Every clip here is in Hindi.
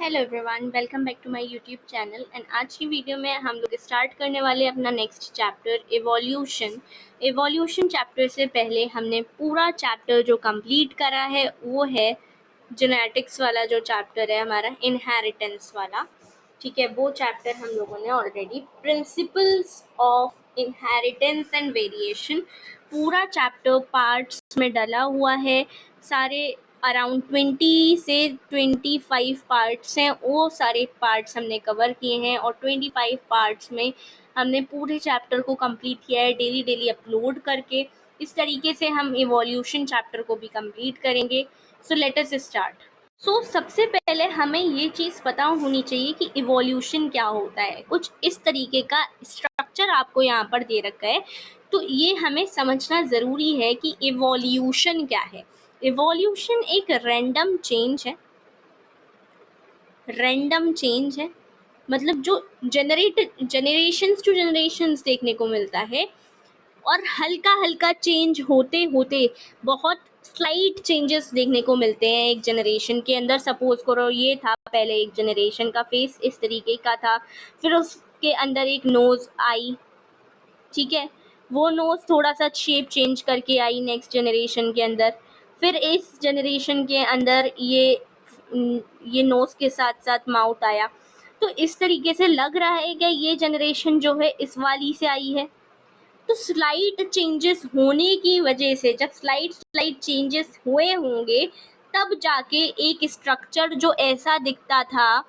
Hello everyone, welcome back to my YouTube channel. And आज की वीडियो में हम लोग स्टार्ट करने वाले अपना नेक्स्ट चैप्टर एवोल्यूशन चैप्टर से पहले हमने पूरा चैप्टर जो कंप्लीट करा है वो है जेनेटिक्स वाला जो चैप्टर है हमारा इनहेरिटेंस वाला। ठीक है, वो चैप्टर हम लोगों ने already principles of inheritance and variation पूरा चैप्टर पार्ट्स में डला हुआ है। सारे अराउंड 20 से 25 पार्ट्स हैं, वो सारे पार्ट्स हमने कवर किए हैं और 25 पार्ट्स में हमने पूरे चैप्टर को कंप्लीट किया है डेली अपलोड करके। इस तरीके से हम इवोल्यूशन चैप्टर को भी कंप्लीट करेंगे। So let us start. सबसे पहले हमें ये चीज़ पता होनी चाहिए कि इवोल्यूशन क्या होता है। कुछ इस तरीके का स्ट्रक्चर आपको यहाँ पर दे रखा है, तो ये हमें समझना ज़रूरी है कि इवोल्यूशन क्या है। इवोल्यूशन एक रैंडम चेंज है, मतलब जो जनरेशंस टू जनरेशंस देखने को मिलता है और हल्का चेंज होते होते बहुत स्लाइट चेंजेस देखने को मिलते हैं एक जनरेशन के अंदर। सपोज करो ये था पहले एक जनरेशन का फेस इस तरीके का था, फिर उसके अंदर एक नोज आई, ठीक है, वो नोज थोड़ा सा शेप चेंज करके आई नेक्स्ट जनरेशन के अंदर, फिर इस जनरेशन के अंदर ये नोज के साथ साथ माउथ आया। तो इस तरीके से लग रहा है कि ये जनरेशन जो है इस वाली से आई है। तो स्लाइड चेंजेस होने की वजह से, जब स्लाइड चेंजेस हुए होंगे तब जाके एक स्ट्रक्चर जो ऐसा दिखता था,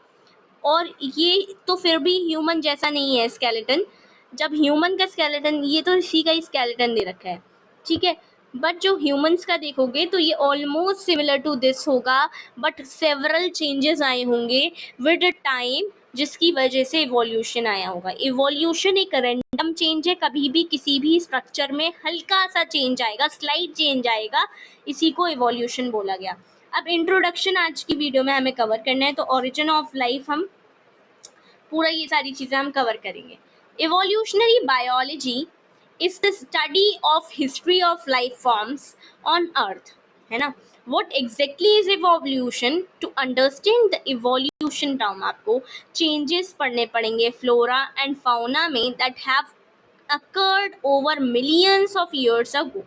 और ये तो फिर भी ह्यूमन जैसा नहीं है स्केलेटन। जब ह्यूमन का स्केलेटन, ये तो इसी का ही स्केलेटन दे रखा है, ठीक है, बट जो ह्यूमंस का देखोगे तो ये ऑलमोस्ट सिमिलर टू दिस होगा, बट सेवरल चेंजेस आए होंगे विद टाइम, जिसकी वजह से इवोल्यूशन आया होगा। इवोल्यूशन एक रैंडम चेंज है, कभी भी किसी भी स्ट्रक्चर में हल्का सा चेंज आएगा, स्लाइड चेंज आएगा, इसी को इवोल्यूशन बोला गया। अब इंट्रोडक्शन आज की वीडियो में हमें कवर करना है, तो ओरिजिन ऑफ लाइफ हम पूरा ये सारी चीज़ें हम कवर करेंगे। Evolutionary biology is the study of history of life forms on earth, है ना। What exactly is evolution? To understand the evolution term आपको चेंजेस पढ़ने पड़ेंगे फ्लोरा एंड फाउना में that have occurred over millions of years ago,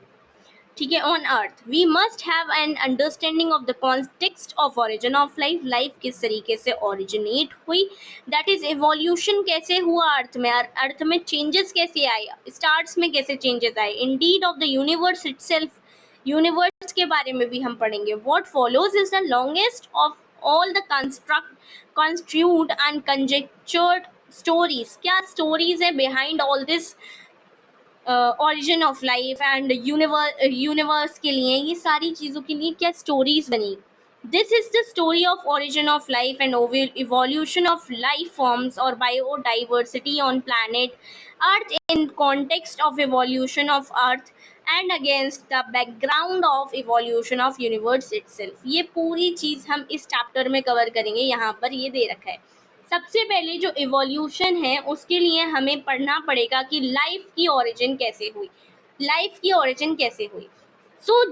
ठीक है, on earth. We must have an understanding of the context of origin of life, life किस तरीके से ओरिजिनेट हुई, दैट इज एवोल्यूशन कैसे हुआ अर्थ में, अर्थ में चेंजेस कैसे आए, स्टार्स में कैसे चेंजेस आए, indeed of the universe itself, universe के बारे में भी हम पढ़ेंगे। What follows is the longest of all the construed and conjectured stories, क्या स्टोरीज है behind all this origin of life and universe के लिए, ये सारी चीज़ों के लिए क्या स्टोरीज बनी। This is the story of origin of life and evolution of life forms और biodiversity on planet earth in context of evolution of earth and against the background of evolution of universe itself. ये पूरी चीज़ हम इस चैप्टर में कवर करेंगे, यहाँ पर ये दे रखा है। सबसे पहले जो इवोल्यूशन है उसके लिए हमें पढ़ना पड़ेगा कि लाइफ की ओरिजिन कैसे हुई,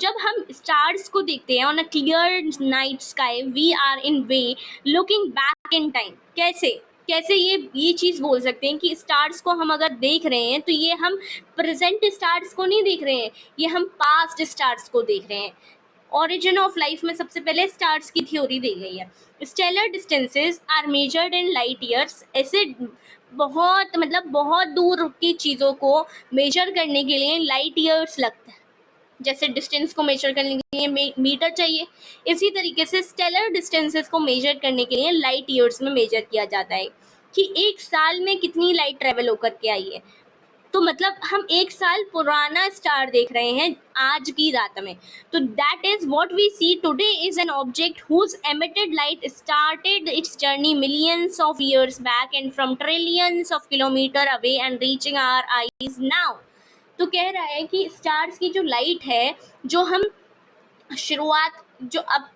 जब हम स्टार्स को देखते हैं on a clear night sky, we are in way looking back in time. कैसे ये चीज़ बोल सकते हैं कि स्टार्स को हम अगर देख रहे हैं तो ये हम प्रेजेंट स्टार्स को नहीं देख रहे हैं, ये हम पास्ट स्टार्स को देख रहे हैं। ऑरिजिन ऑफ लाइफ में सबसे पहले स्टार्स की थ्योरी दी गई है। Stellar distances are measured in light years, ऐसे बहुत दूर की चीज़ों को मेजर करने के लिए लाइट ईयर्स लगता है। जैसे डिस्टेंस को मेजर करने के लिए मीटर चाहिए, इसी तरीके से स्टेलर डिस्टेंसेस को मेजर करने के लिए लाइट ईयर्स में मेजर किया जाता है कि एक साल में कितनी लाइट ट्रेवल होकर के आई है। तो मतलब हम एक साल पुराना स्टार देख रहे हैं आज की रात में। तो that is what we see today is an object whose emitted light started its journey millions of years back and from trillions of kilometre away and reaching our eyes now. तो कह रहा है कि स्टार्स की जो लाइट है, जो हम शुरुआत, जो अब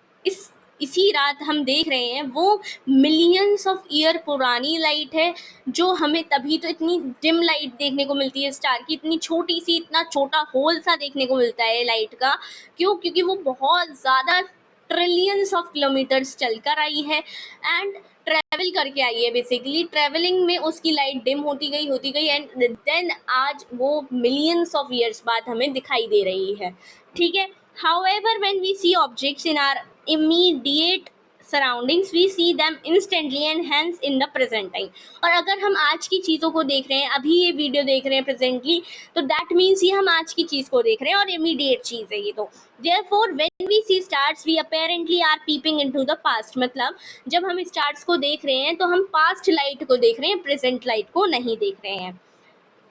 इसी रात हम देख रहे हैं, वो मिलियंस ऑफ ईयर पुरानी लाइट है, जो हमें तभी तो इतनी डिम लाइट देखने को मिलती है स्टार की, इतनी छोटी सी, इतना छोटा होल सा देखने को मिलता है लाइट का। क्यों? क्योंकि वो बहुत ज़्यादा ट्रिलियंस ऑफ किलोमीटर्स चलकर आई है एंड ट्रैवल करके आई है। बेसिकली ट्रैवलिंग में उसकी लाइट डिम होती गई एंड देन आज वो मिलियंस ऑफ ईयर्स बाद हमें दिखाई दे रही है, ठीक है। However when we see objects in our immediate surroundings we see them instantly and hence in the present time. और अगर हम आज की चीज़ों को देख रहे हैं, अभी ये वीडियो देख रहे हैं प्रेजेंटली, तो दैट मीन्स ये हम आज की चीज़ को देख रहे हैं और इमीडिएट चीज़ है ये। तो therefore when we see stars we apparently are peeping into the past. मतलब जब हम स्टार्स को देख रहे हैं तो हम पास्ट लाइट को देख रहे हैं, प्रेजेंट लाइट को नहीं देख रहे हैं।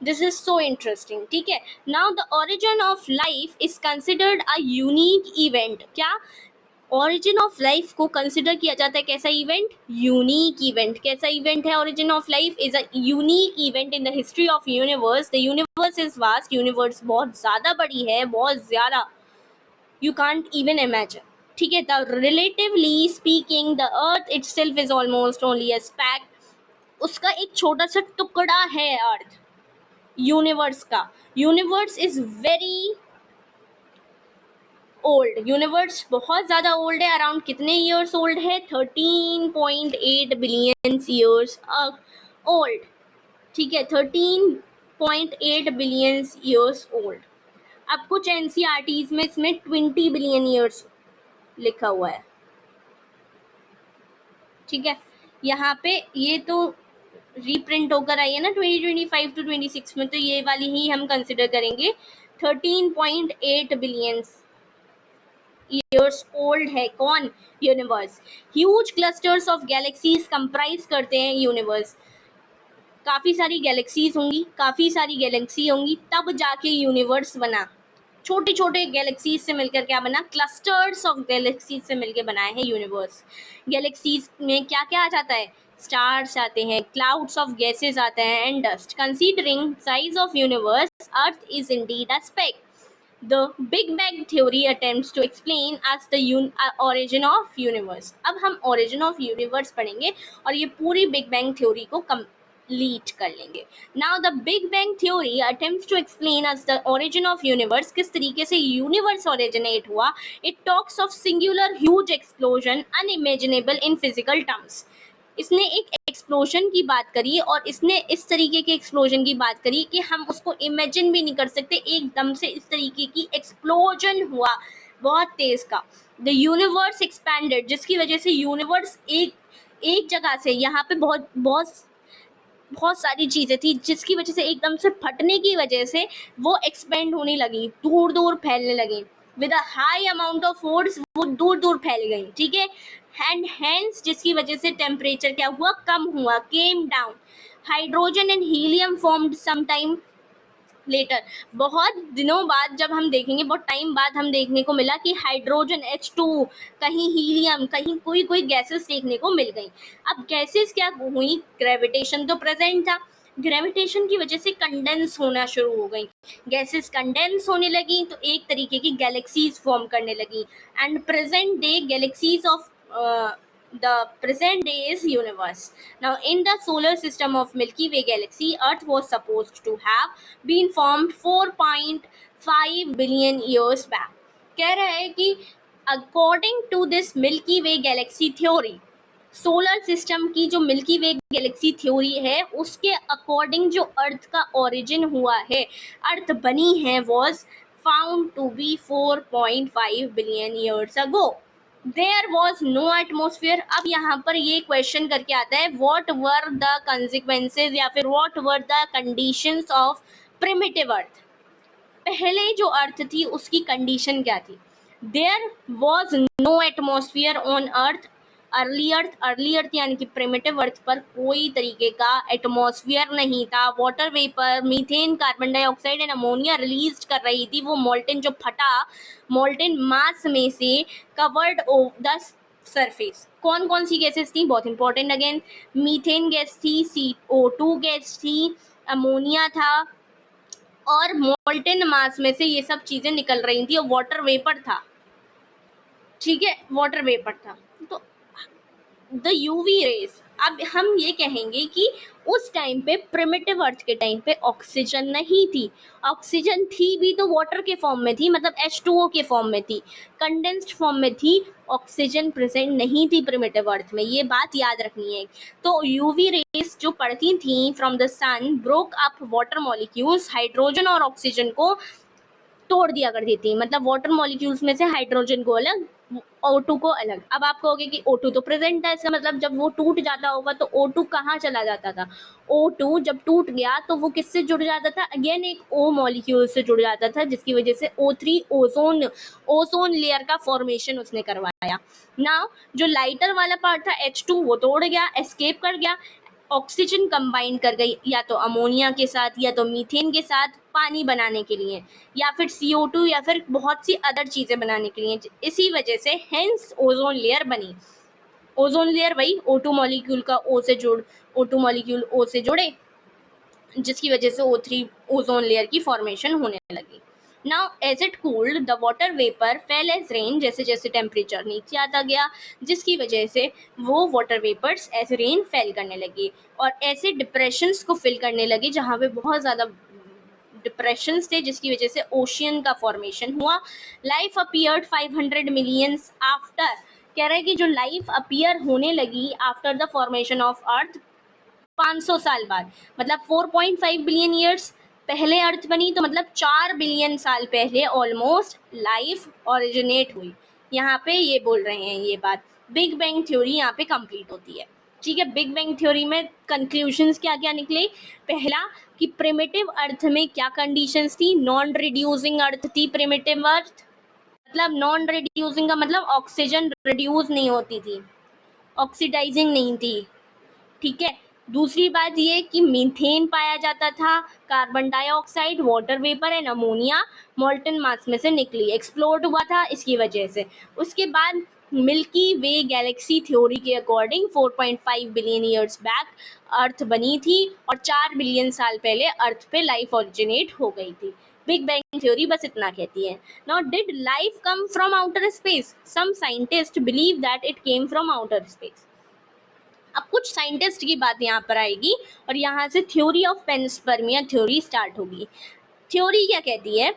दिस इज सो इंटरेस्टिंग, ठीक है। Now the origin of life is considered a unique event. क्या ओरिजिन ऑफ लाइफ को कंसिडर किया जाता है कैसा इवेंट? Unique event. कैसा इवेंट है origin of life? Is a unique event in the history of universe. The universe is vast. Universe बहुत ज़्यादा बड़ी है, बहुत ज़्यादा, you can't even imagine, ठीक है। The relatively speaking the earth it self is almost only a SPAC. उसका एक छोटा सा टुकड़ा है अर्थ यूनिवर्स का। Universe is very old. Universe बहुत ज़्यादा ओल्ड है। अराउंड कितने ईयर्स ओल्ड है? 13.8 बिलियन ईयर्स ओल्ड, ठीक है। 13.8 बिलियन ईयर्स ओल्ड। अब कुछ एनसीईआरटीज में इसमें 20 बिलियन ईयर्स लिखा हुआ है, ठीक है। यहाँ पे ये तो रीप्रिंट होकर आई है ना 2025 टू 26 में, तो ये वाली ही हम कंसिडर करेंगे। 13.8 बिलियन ईयर्स ओल्ड है कौन? Universe. Huge clusters of galaxies comprise करते हैं यूनिवर्स। काफ़ी सारी गैलेक्सीज होंगी, काफ़ी सारी गैलेक्सी होंगी, तब जाके यूनिवर्स बना। छोटे छोटे गैलेक्सीज से मिलकर क्या बना? क्लस्टर्स ऑफ गैलेक्सीज से मिलकर बनाए हैं यूनिवर्स। गैलेक्सीज में क्या क्या आ जाता है? स्टार्स आते हैं, क्लाउड्स ऑफ गैसेस आते हैं and dust. Considering size of universe earth is indeed a speck. The Big Bang theory attempts to explain as the origin of universe. अब हम origin of universe पढ़ेंगे और ये पूरी Big Bang theory को कंप्लीट कर लेंगे। Now the Big Bang theory attempts to explain as the origin of universe, किस तरीके से universe originate हुआ। It talks of singular huge explosion unimaginable in physical terms. इसने एक एक्सप्लोजन की बात करी और इसने इस तरीके के एक्सप्लोजन की बात करी कि हम उसको इमेजिन भी नहीं कर सकते। एकदम से इस तरीके की एक्सप्लोजन हुआ बहुत तेज का। द यूनिवर्स एक्सपैंडेड, जिसकी वजह से यूनिवर्स एक जगह से, यहाँ पे बहुत बहुत बहुत सारी चीज़ें थी जिसकी वजह से एकदम से फटने की वजह से वो एक्सपेंड होने लगी, दूर दूर फैलने लगी। With a high amount of force वो दूर दूर फैल गई, ठीक है। एंड हेंस जिसकी वजह से टेम्परेचर क्या हुआ? कम हुआ, came down. Hydrogen and helium formed some time later. बहुत दिनों बाद जब हम देखेंगे, बहुत टाइम बाद हम देखने को मिला कि हाइड्रोजन H2, कहीं हीलियम, कहीं कोई कोई गैसेस देखने को मिल गई। अब गैसेस क्या हुई? ग्रेविटेशन तो प्रेजेंट था, ग्रेविटेशन की वजह से कंडेंस होना शुरू हो गई। गैसेस कंडेंस होने लगी तो एक तरीके की गैलेक्सीज फॉर्म करने लगी and present day galaxies of the present day is universe. Now in the solar system of Milky Way galaxy, Earth was supposed to have been formed 4.5 billion years back. कह रहा है कि according to this Milky Way galaxy theory, solar system की जो मिल्की वे गैलेक्सी थ्योरी है उसके अकॉर्डिंग जो अर्थ का ओरिजिन हुआ है, अर्थ बनी है, was found to be 4.5 billion years ago. There was no atmosphere. अब यहाँ पर ये क्वेश्चन करके आता है, वॉट वर द कंसिक्वेंसेज या फिर what were the conditions of primitive earth. पहले जो अर्थ थी उसकी कंडीशन क्या थी? There was no atmosphere on earth. Early earth यानी कि प्रिमिटिव अर्थ पर कोई तरीके का एटमॉस्फेयर नहीं था। Water vapour, methane, carbon dioxide and ammonia release कर रही थी। वो मोल्टेन जो फटा, मोल्टेन मास में से कवर्ड द सरफेस। कौन कौन सी गैसेस थी? बहुत इंपॉर्टेंट अगेन, मीथेन गैस थी, CO2 गैस थी, अमोनिया था और मोल्टेन मास में से ये सब चीजें निकल रही थी और वाटर वेपर था, ठीक है, वाटर वेपर था। तो द यूवी रेज। अब हम ये कहेंगे कि उस टाइम पे प्रिमिटिव अर्थ के टाइम पे ऑक्सीजन नहीं थी, ऑक्सीजन थी भी तो वाटर के फॉर्म में थी, मतलब H2O के फॉर्म में थी, कंडेंस्ड फॉर्म में थी, ऑक्सीजन प्रेजेंट नहीं थी प्रिमिटिव अर्थ में, ये बात याद रखनी है। तो यूवी रेज जो पड़ती थी from the sun broke up water molecules, hydrogen और ऑक्सीजन को तोड़ दिया करती थी, मतलब वाटर मॉलिक्यूल्स में से हाइड्रोजन को अलग, O2 को अलग। अब आप कहोगे कि O2 तो प्रेजेंट है, इसका मतलब जब वो टूट जाता होगा तो O2 कहाँ चला जाता था? O2 जब टूट गया तो वो किससे जुड़ जाता था? अगेन एक O मॉलिक्यूल से जुड़ जाता था, जिसकी वजह से O3 ओजोन लेयर का फॉर्मेशन उसने करवाया ना। जो लाइटर वाला पार्ट था H2 वो तोड़ गया, एस्केप कर गया, ऑक्सीजन कंबाइन कर गई या तो अमोनिया के साथ या तो मीथेन के साथ पानी बनाने के लिए, या फिर CO2 या फिर बहुत सी अदर चीज़ें बनाने के लिए। इसी वजह से हेंस ओजोन लेयर बनी। ओजोन लेयर वही O2 मॉलिक्यूल का O2 मॉलिक्यूल O से जुड़े, जिसकी वजह से O3 ओजोन लेयर की फॉर्मेशन होने लगी। Now as it cooled the water vapour fell as rain, जैसे जैसे टेम्परेचर नीचे आता गया, जिसकी वजह से वो water vapours as rain fell करने लगी और ऐसे डिप्रेशंस को फिल करने लगी जहाँ पे बहुत ज़्यादा डिप्रेशंस थे, जिसकी वजह से ओशियन का फॉर्मेशन हुआ। लाइफ अपीयर्ड 500 मिलियंस आफ्टर, कह रहा है कि जो लाइफ अपीयर होने लगी after the formation of earth 500 साल बाद, मतलब 4.5 बिलियन ईयर्स पहले अर्थ बनी, तो मतलब 4 बिलियन साल पहले ऑलमोस्ट लाइफ ओरिजिनेट हुई। यहाँ पे ये बोल रहे हैं ये बात, बिग बैंग थ्योरी यहाँ पे कंप्लीट होती है। ठीक है, बिग बैंग थ्योरी में कंक्लूजन्स क्या क्या निकले? पहला कि प्रिमिटिव अर्थ में क्या कंडीशंस थी? नॉन रिड्यूसिंग अर्थ थी प्रिमिटिव अर्थ, मतलब नॉन रिड्यूसिंग का मतलब ऑक्सीजन रिड्यूस नहीं होती थी, ऑक्सीडाइजिंग नहीं थी। ठीक है, दूसरी बात ये कि मीथेन पाया जाता था, carbon dioxide, water vapour and ammonia molten mass में से निकली, एक्सप्लोड हुआ था इसकी वजह से। उसके बाद मिल्की वे गैलेक्सी थ्योरी के अकॉर्डिंग 4.5 बिलियन ईयर्स बैक अर्थ बनी थी और 4 बिलियन साल पहले अर्थ पे लाइफ ओरिजिनेट हो गई थी। बिग बैंग थ्योरी बस इतना कहती है। Now did life come from outer space? Some scientist believe that it came from outer space. अब कुछ साइंटिस्ट की बात यहाँ पर आएगी और यहाँ से थ्योरी ऑफ पेनिस्पर्मिया थ्योरी स्टार्ट होगी। थ्योरी क्या कहती है?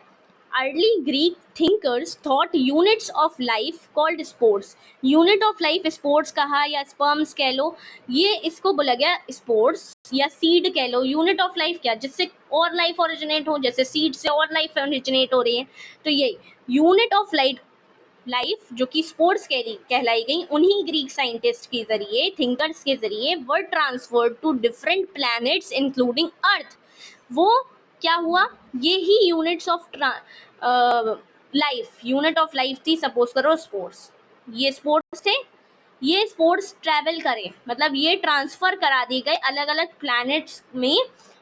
Early Greek thinkers thought units of life called spores, unit of life spores कहा या स्पर्म्स कह लो, ये इसको बोला गया स्पोर्स या सीड कह लो। यूनिट ऑफ लाइफ क्या? जिससे और लाइफ ओरिजिनेट हो, जैसे सीड से और लाइफ ओरिजिनेट हो रही है, तो ये यूनिट ऑफ लाइफ जो कि स्पोर्ट्स कहलाई गई, उन्हीं ग्रीक साइंटिस्ट के जरिए, थिंकर्स के जरिए were transferred to different planets including earth. वो क्या हुआ? ये ही units of life, unit of life थी, सपोज करो स्पोर्ट्स, ये स्पोर्ट्स थे, ये स्पोर्ट्स ट्रैवल करे, मतलब ये ट्रांसफर करा दी गए अलग अलग प्लैनेट्स में,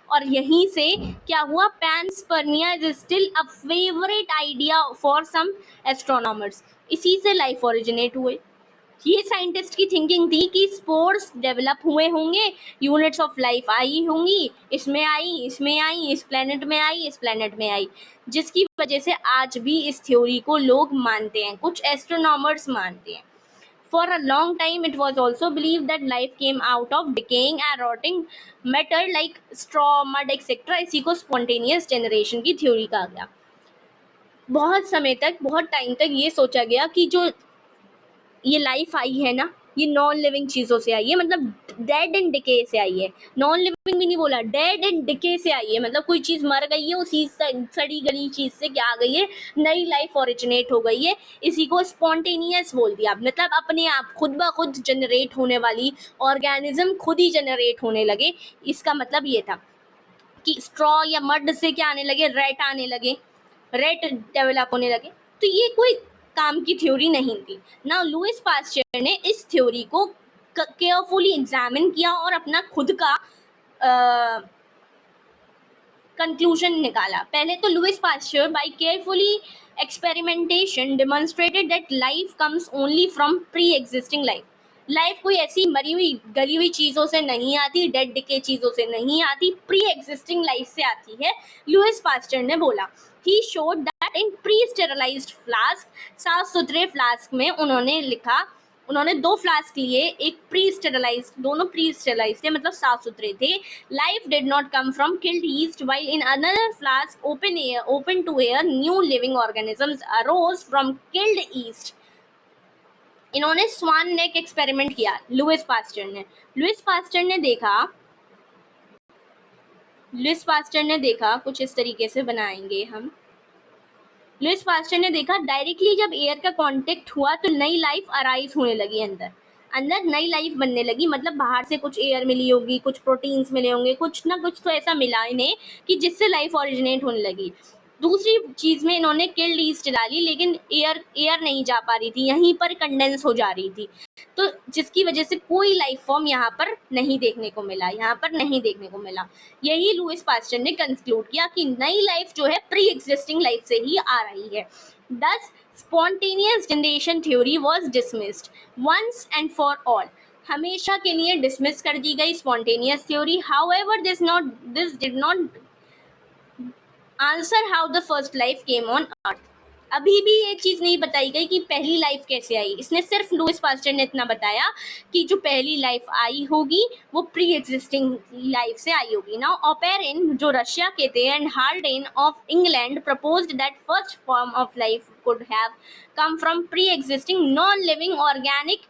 और यहीं से क्या हुआ? Panspermia is still a favourite idea for some astronomers, इसी से लाइफ ओरिजिनेट हुए। ये साइंटिस्ट की थिंकिंग थी कि स्पोर्स डेवलप हुए होंगे, यूनिट्स ऑफ लाइफ आई होंगी, इसमें आई, इसमें आई, इस प्लेनेट में आई, इस प्लेनेट में आई, जिसकी वजह से आज भी इस थ्योरी को लोग मानते हैं, कुछ एस्ट्रोनॉमर्स मानते हैं। For a long time, it was also believed that life came out of decaying and rotting matter like straw, mud, etc. इसी को spontaneous generation की थ्योरी कहा गया। बहुत समय तक, बहुत टाइम तक ये सोचा गया कि जो ये लाइफ आई है ना, ये नॉन लिविंग चीज़ों से आई है, मतलब डेड एंड डिके से आई है। नॉन लिविंग भी नहीं बोला, डेड एंड डिके से आई है, मतलब कोई चीज़ मर गई है, उसी सड़ी गली चीज़ से क्या आ गई है? नई लाइफ ओरिजिनेट हो गई है। इसी को स्पॉन्टेनियस बोल दिया, मतलब अपने आप खुद ब खुद जनरेट होने वाली ऑर्गेनिज्म खुद ही जनरेट होने लगे। इसका मतलब ये था कि स्ट्रॉ या मड से क्या आने लगे? रेट आने लगे, रेट डेवलप होने लगे। तो ये कोई काम की थ्योरी नहीं थी ना। लुइस पास्चर ने इस थ्योरी को केयरफुली एग्जामिन किया और अपना खुद का कंक्लूजन निकाला। पहले तो Louis Pasteur by carefully experimentation demonstrated that life comes only from pre existing life. Life कोई ऐसी मरी हुई गली हुई चीज़ों से नहीं आती, डेड डिके चीज़ों से नहीं आती, प्री एग्जिस्टिंग लाइफ से आती है, लुइस पास्चर ने बोला। He showed that in pre sterilised flask, साफ सुथरे फ्लास्क में उन्होंने लिखा उन्होंने 2 फ्लास्क लिए, एक प्री स्टेरिलाइज्ड, दोनों प्री स्टेरिलाइज्ड थे, मतलब साफ सुथरे थे. Life did not come from killed yeast, while in another flask open to air new living organisms arose from killed yeast. इन्होंने स्वान नेक एक्सपेरिमेंट किया लुइस पास्चर ने. लुइस पास्चर ने देखा कुछ इस तरीके से बनाएंगे हम. लुइस पास्चर ने देखा डायरेक्टली जब एयर का कांटेक्ट हुआ तो नई लाइफ अराइज होने लगी अंदर नई लाइफ बनने लगी. मतलब बाहर से कुछ एयर मिली होगी, कुछ प्रोटीन्स मिले होंगे, कुछ ना कुछ तो ऐसा मिला इन्हें कि जिससे लाइफ ओरिजिनेट होने लगी. दूसरी चीज में इन्होंने किल्ड ईस्ट डाली, लेकिन एयर नहीं जा पा रही थी, यहीं पर कंडेंस हो जा रही थी, तो जिसकी वजह से कोई लाइफ फॉर्म यहाँ पर नहीं देखने को मिला. यही लुइस पास्चर ने कंक्लूड किया कि नई लाइफ जो है प्री एग्जिस्टिंग लाइफ से ही आ रही है. Thus, spontaneous generation theory was dismissed once and for all. हमेशा के लिए डिसमिस कर दी गई spontaneous theory. However, this did not answer how the first life came on earth. अभी भी ये चीज नहीं बताई गई कि पहली लाइफ कैसे आई. इसने सिर्फ लुइस पास्चर ने इतना बताया कि जो पहली लाइफ आई होगी वो प्री एग्जिस्टिंग लाइफ से आई होगी. नाउ ओपेरिन जो रशिया के थे and Haldane of England proposed that first form of life could have come from pre existing non living organic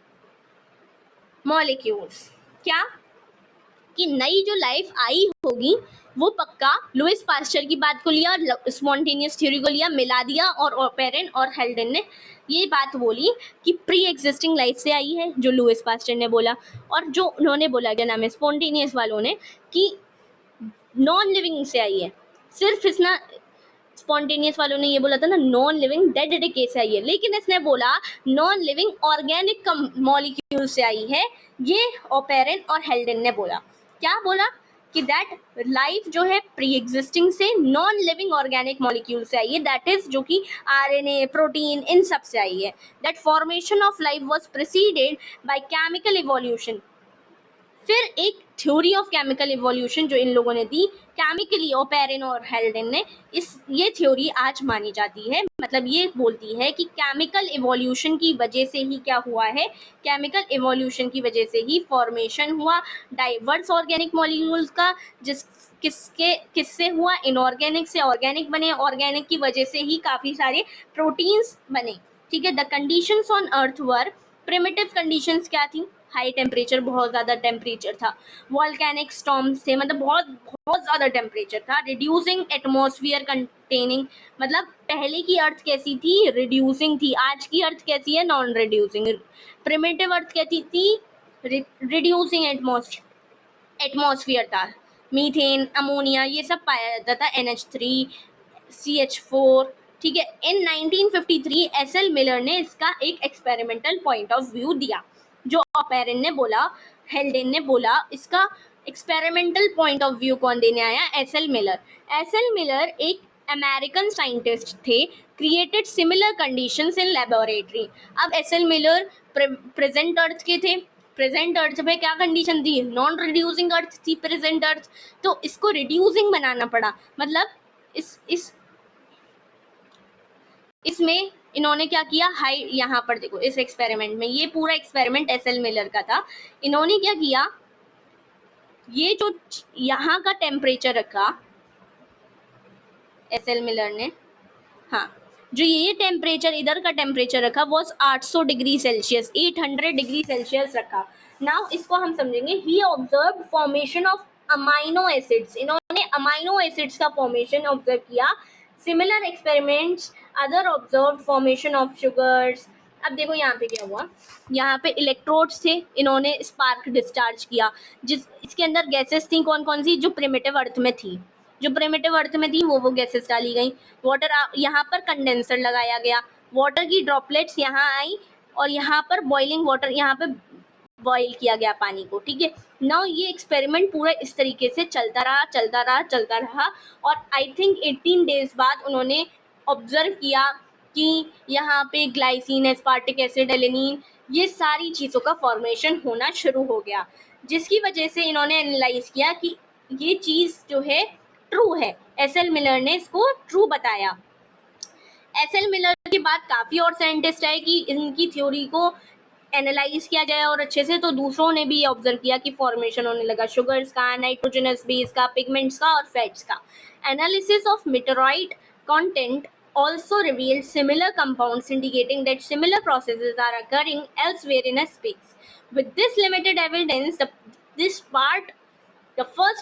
molecules. क्या कि नई जो लाइफ आई होगी वो पक्का लुइस पास्चर की बात को लिया और स्पॉन्टेनियस थ्योरी को लिया, मिला दिया, और ओपेरिन और हेल्डन ने ये बात बोली कि प्री एग्जिस्टिंग लाइफ से आई है, जो लुइस पास्चर ने बोला. और जो उन्होंने बोला, क्या नाम है, स्पॉन्टेनियस वालों ने, कि नॉन लिविंग से आई है. सिर्फ इसना स्पॉन्टेनियस वालों ने ये बोला था ना, नॉन लिविंग डेड डिके से आई है, लेकिन इसने बोला नॉन लिविंग ऑर्गेनिक मॉलिक्यूल से आई है. ये ओपेरिन और हेल्डन ने बोला. क्या बोला कि दैट लाइफ जो है प्री एग्जिस्टिंग से नॉन लिविंग ऑर्गेनिक मॉलिक्यूल से आई है, दैट इज जो कि आरएनए, प्रोटीन, इन सब से आई है. That formation of life was preceded by chemical evolution. फिर एक थ्योरी ऑफ केमिकल इवोल्यूशन जो इन लोगों ने दी, केमिकली ओपेरिन और हेल्डन ने, ये थ्योरी आज मानी जाती है. मतलब ये बोलती है कि केमिकल इवोल्यूशन की वजह से ही क्या हुआ है, केमिकल इवोल्यूशन की वजह से ही फॉर्मेशन हुआ डाइवर्स ऑर्गेनिक मॉलिक्यूल्स का, किससे हुआ, इनऑर्गेनिक से ऑर्गेनिक बने, ऑर्गेनिक की वजह से ही काफी सारे प्रोटीन्स बने. ठीक है. The conditions on earth were primitive conditions क्या थी, हाई टेम्परेचर, बहुत ज़्यादा टेम्परेचर था, वॉल्केनिक स्टॉर्म्स थे, मतलब बहुत ज़्यादा टेम्परेचर था, रिड्यूसिंग एटमॉस्फेयर कंटेनिंग, मतलब पहले की अर्थ कैसी थी, रिड्यूसिंग थी, आज की अर्थ कैसी है, नॉन रिड्यूसिंग. प्रिमिटिव अर्थ कैसी थी, रिड्यूसिंग एटमॉस्फेयर था, मीथेन, अमोनिया, ये सब पाया जाता था, NH3, CH4. ठीक है. इन 1953 SL मिलर ने इसका एक एक्सपेरिमेंटल पॉइंट ऑफ व्यू दिया. जो ओपेरिन ने बोला, हेल्डन ने बोला, इसका एक्सपेरिमेंटल पॉइंट ऑफ व्यू कौन देने आया, SL मिलर. SL मिलर एक अमेरिकन साइंटिस्ट थे, created similar conditions in laboratory. अब SL मिलर प्रेजेंट अर्थ के थे. प्रेजेंट अर्थ पे क्या कंडीशन थी, नॉन रिड्यूसिंग अर्थ थी प्रेजेंट अर्थ, तो इसको रिड्यूसिंग बनाना पड़ा. मतलब इसमें इन्होंने क्या किया, हाई, यहाँ पर देखो इस एक्सपेरिमेंट में, ये पूरा एक्सपेरिमेंट SL मिलर का था. इन्होंने क्या किया, ये जो यहाँ का टेम्परेचर रखा SL मिलर ने, हाँ, जो ये टेम्परेचर इधर का टेम्परेचर रखा वो 800 डिग्री सेल्सियस, 800 डिग्री सेल्सियस रखा. नाउ इसको हम समझेंगे. He observe formation of amino acids. इन्होंने अमाइनो एसिड्स का फॉर्मेशन ऑब्जर्व किया. Similar experiments other observe formation of sugars. अब देखो यहाँ पे क्या हुआ, यहाँ पे इलेक्ट्रोड्स थे, इन्होंने स्पार्क डिस्चार्ज किया, इसके अंदर गैसेस थी, कौन कौन सी, जो प्रिमिटिव अर्थ में थी, वो गैसेस डाली गई. वाटर, यहाँ पर कंडेंसर लगाया गया, वाटर की ड्रॉपलेट्स यहाँ आई, और यहाँ पर बॉइलिंग वाटर, यहाँ पे बॉईल किया गया पानी को. ठीक है. नाउ ये एक्सपेरिमेंट पूरा इस तरीके से चलता रहा, और आई थिंक 18 डेज बाद उन्होंने ऑब्जर्व किया कि यहाँ पे ग्लाइसिन, एस्पार्टिक एसिड, एलेनिन, ये सारी चीज़ों का फॉर्मेशन होना शुरू हो गया, जिसकी वजह से इन्होंने एनालाइज किया कि ये चीज़ जो है ट्रू है. SL मिलर ने इसको ट्रू बताया. SL मिलर के बाद काफ़ी और साइंटिस्ट आए कि इनकी थ्योरी को एनालाइज किया जाए और अच्छे से, तो दूसरों ने भी ऑब्जर्व किया कि फॉर्मेशन होने लगा शुगर्स का, नाइट्रोजनस बेस का, पिगमेंट्स का और फैट्स का. Analysis of meteorite content also revealed similar compounds indicating that similar processes are occurring elsewhere in a space. With this limited evidence, the first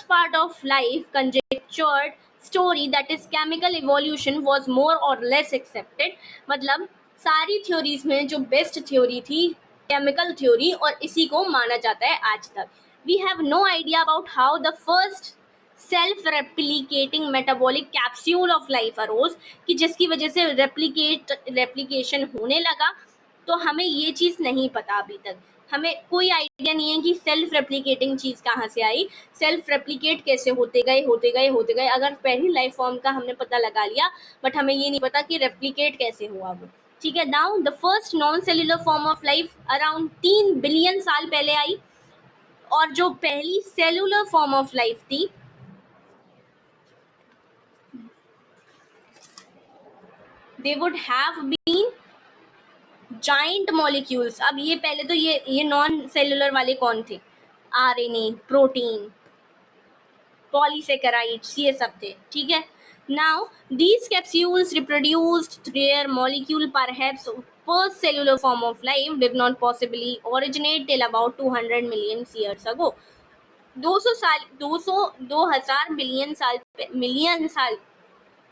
part of life conjectured story, that is chemical evolution, was more or less accepted. मतलब सारी थ्योरीज में जो बेस्ट थ्योरी थी केमिकल थ्योरी, और इसी को माना जाता है आज तक. We have no idea about how the first self replicating metabolic capsule of life arose, कि जिसकी वजह से रेप्लिकेशन होने लगा. तो हमें ये चीज़ नहीं पता अभी तक. हमें कोई आइडिया नहीं है कि सेल्फ रेप्लिकेटिंग चीज़ कहाँ से आई, सेल्फ रेप्लिकेट कैसे होते गए. अगर पहली लाइफ फॉर्म का हमने पता लगा लिया, बट हमें ये नहीं पता कि रेप्लिकेट कैसे हुआ वो. ठीक है. Now the first non cellular form of life around 3 billion साल पहले आई, और जो पहली सेल्यूलर फॉर्म ऑफ लाइफ थी they would have been giant molecules. अब ये पहले तो ये नॉन सेलुलर वाले कौन थे? आरएनए, प्रोटीन, पॉलीसेकेराइड्स, ये सब थे. ठीक है. Now these capsules reproduced their molecule. Perhaps first cellular form of life did not possibly originate till about 200 million years ago. 2000 million साल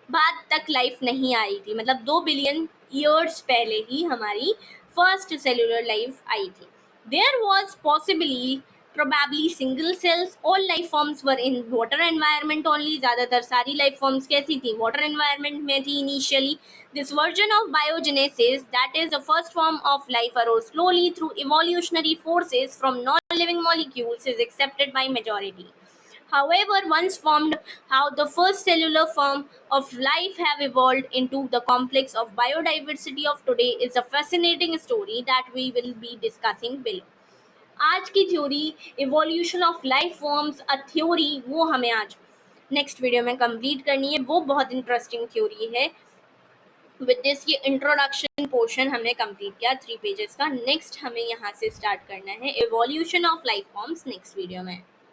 बाद तक लाइफ नहीं आई थी. मतलब 2 बिलियन ईयर्स पहले ही हमारी फर्स्ट सेलुलर लाइफ आई थी. There was possibly probably single cells. All life forms were in water environment only. ज़्यादातर सारी लाइफ फॉर्म्स कैसी थी? वाटर एनवायरनमेंट में थी initially. This version of biogenesis, that is the first form of life arose slowly through evolutionary forces from non living molecules, is accepted by majority. However, once formed, how the first cellular form of life have evolved into the complex of biodiversity of today is a fascinating story that we will be discussing below. आज की theory evolution of life forms a theory, वो हमें आज नेक्स्ट वीडियो में कंप्लीट करनी है. वो बहुत इंटरेस्टिंग थ्योरी है. विद दिस ये इंट्रोडक्शन पोर्शन हमने कंप्लीट किया 3 पेजेस का. नेक्स्ट हमें यहाँ से स्टार्ट करना है evolution of life forms next video में.